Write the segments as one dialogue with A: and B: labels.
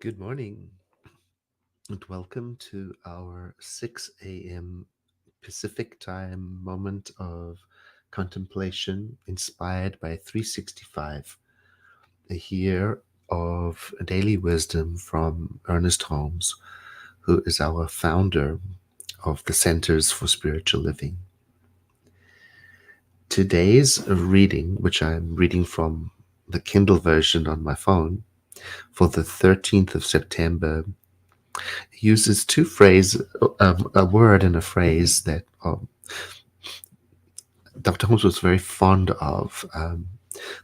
A: Good morning and welcome to our 6 a.m. Pacific time moment of contemplation inspired by 365, a year of daily wisdom from Ernest Holmes, who is our founder of the Centers for Spiritual Living. Today's reading, which I'm reading from the Kindle version on my phone, for the 13th of September uses two phrases, a word and a phrase that Dr. Holmes was very fond of.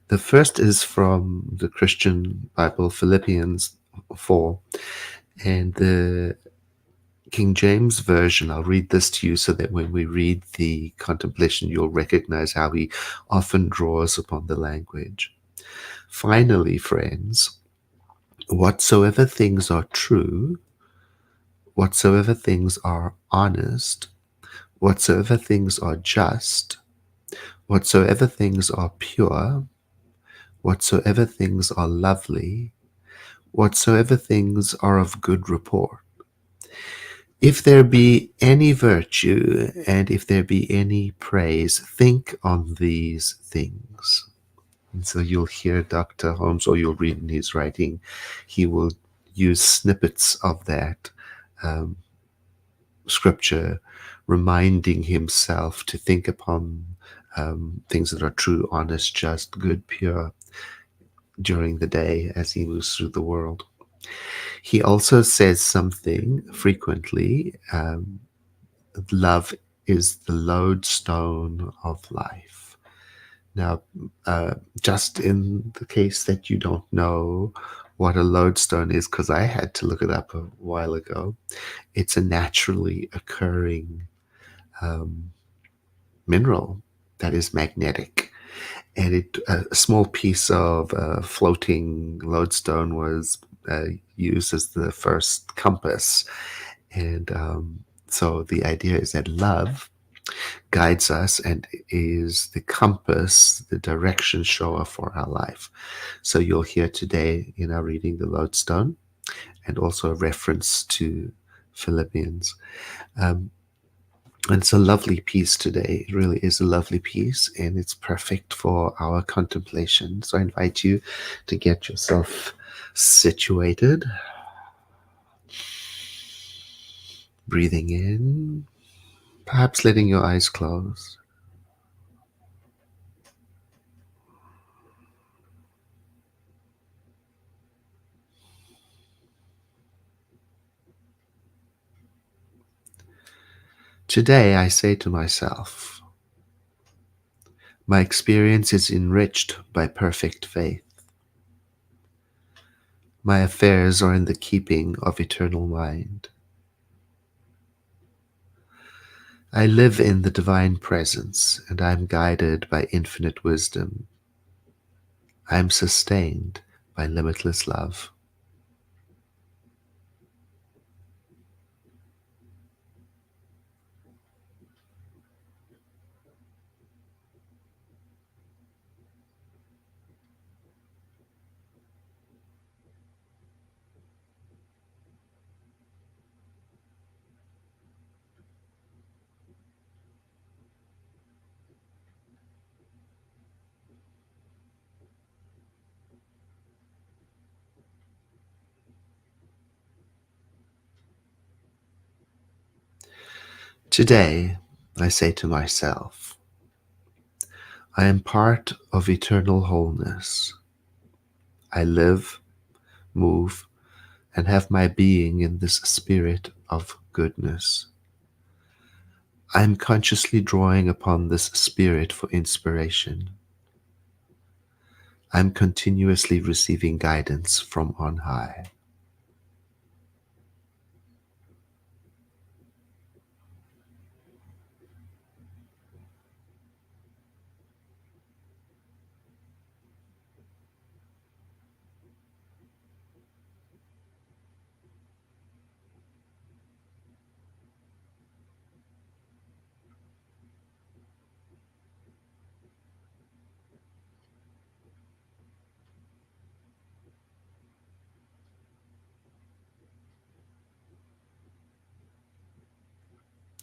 A: The first is from the Christian Bible, Philippians 4, and the King James Version. I'll read this to you so that when we read the contemplation, you'll recognize how he often draws upon the language. Finally, friends, whatsoever things are true, whatsoever things are honest, whatsoever things are just, whatsoever things are pure, whatsoever things are lovely, whatsoever things are of good report, if there be any virtue and if there be any praise, think on these things. And so you'll hear Dr. Holmes, or you'll read in his writing, he will use snippets of that um, scripture, reminding himself to think upon things that are true, honest, just, good, pure during the day as he moves through the world. He also says something frequently, love is the lodestone of life. Now, just in the case that you don't know what a lodestone is, because I had to look it up a while ago, it's a naturally occurring mineral that is magnetic. And a small piece of floating lodestone was used as the first compass. And so the idea is that love guides us and is the compass, the direction shower for our life. So you'll hear today in our reading the lodestone and also a reference to Philippians. And it's a lovely piece today. It really is a lovely piece, and it's perfect for our contemplation. So I invite you to get yourself situated, breathing in, perhaps letting your eyes close. Today I say to myself, my experience is enriched by perfect faith. My affairs are in the keeping of eternal mind. I live in the divine presence, and I am guided by infinite wisdom. I am sustained by limitless love. Today, I say to myself, I am part of eternal wholeness. I live, move, and have my being in this spirit of goodness. I am consciously drawing upon this spirit for inspiration. I am continuously receiving guidance from on high.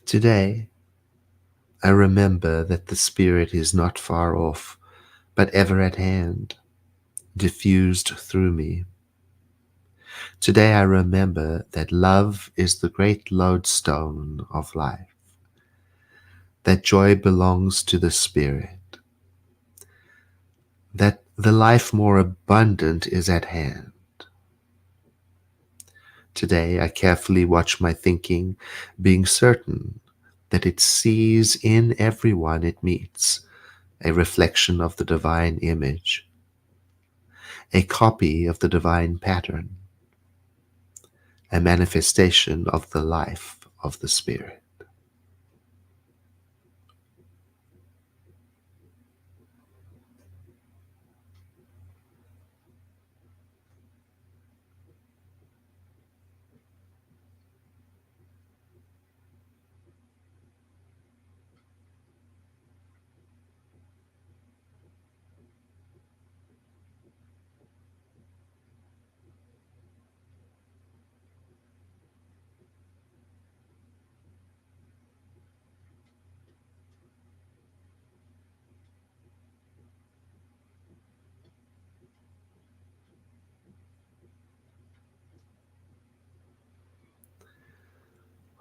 A: Today, I remember that the Spirit is not far off, but ever at hand, diffused through me. Today I remember that love is the great lodestone of life, that joy belongs to the Spirit, that the life more abundant is at hand. Today I carefully watch my thinking, being certain that it sees in everyone it meets a reflection of the divine image, a copy of the divine pattern, a manifestation of the life of the Spirit.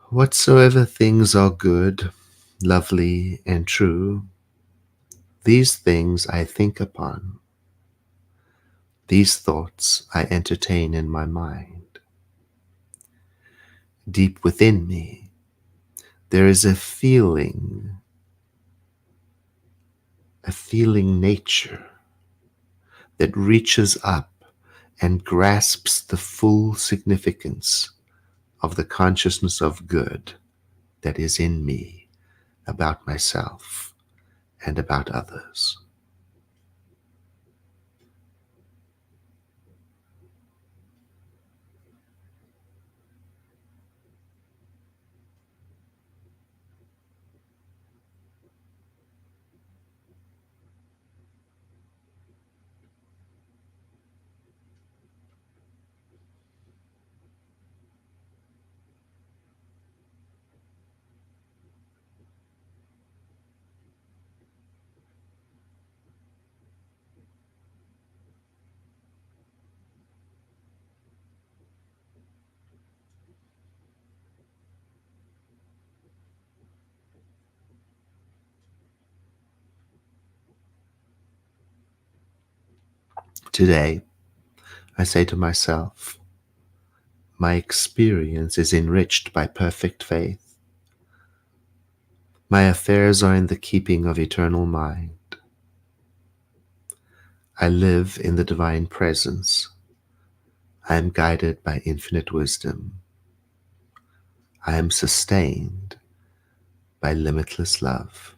A: Whatsoever things are good, lovely, and true, these things I think upon, these thoughts I entertain in my mind. Deep within me, there is a feeling nature that reaches up and grasps the full significance of the consciousness of good that is in me about myself and about others. Today, I say to myself, my experience is enriched by perfect faith. My affairs are in the keeping of eternal mind. I live in the divine presence. I am guided by infinite wisdom. I am sustained by limitless love.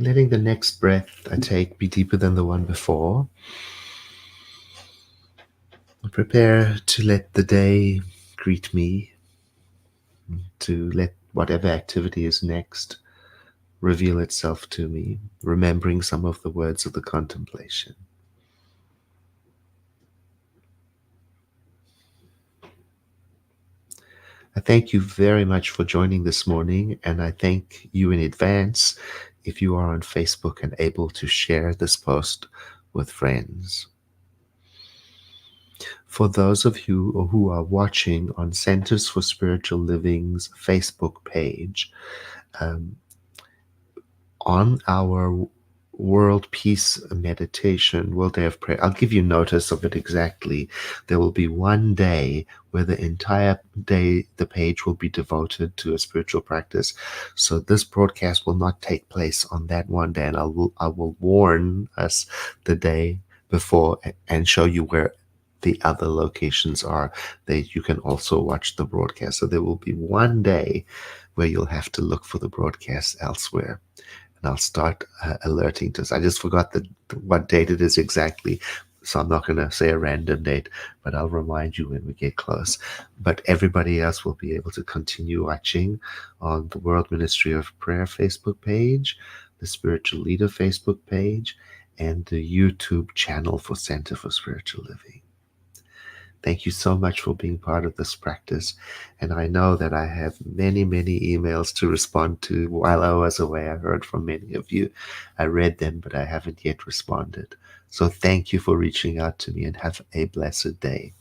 A: Letting the next breath I take be deeper than the one before. Prepare to let the day greet me, to let whatever activity is next reveal itself to me, remembering some of the words of the contemplation. I thank you very much for joining this morning, and I thank you in advance if you are on Facebook and able to share this post with friends. For those of you who are watching on Centers for Spiritual Living's Facebook page, um, on our World Peace Meditation, World Day of Prayer, I'll give you notice of it exactly. There will be one day where the entire day the page will be devoted to a spiritual practice. So this broadcast will not take place on that one day, and I will warn us the day before and show you where the other locations are that you can also watch the broadcast. So there will be one day where you'll have to look for the broadcast elsewhere. And I'll start alerting to us. I just forgot what date it is exactly, so I'm not going to say a random date, but I'll remind you when we get close. But everybody else will be able to continue watching on the World Ministry of Prayer Facebook page, the Spiritual Leader Facebook page, and the YouTube channel for Center for Spiritual Living. Thank you so much for being part of this practice. And I know that I have many, many emails to respond to while I was away. I heard from many of you. I read them, but I haven't yet responded. So thank you for reaching out to me, and have a blessed day.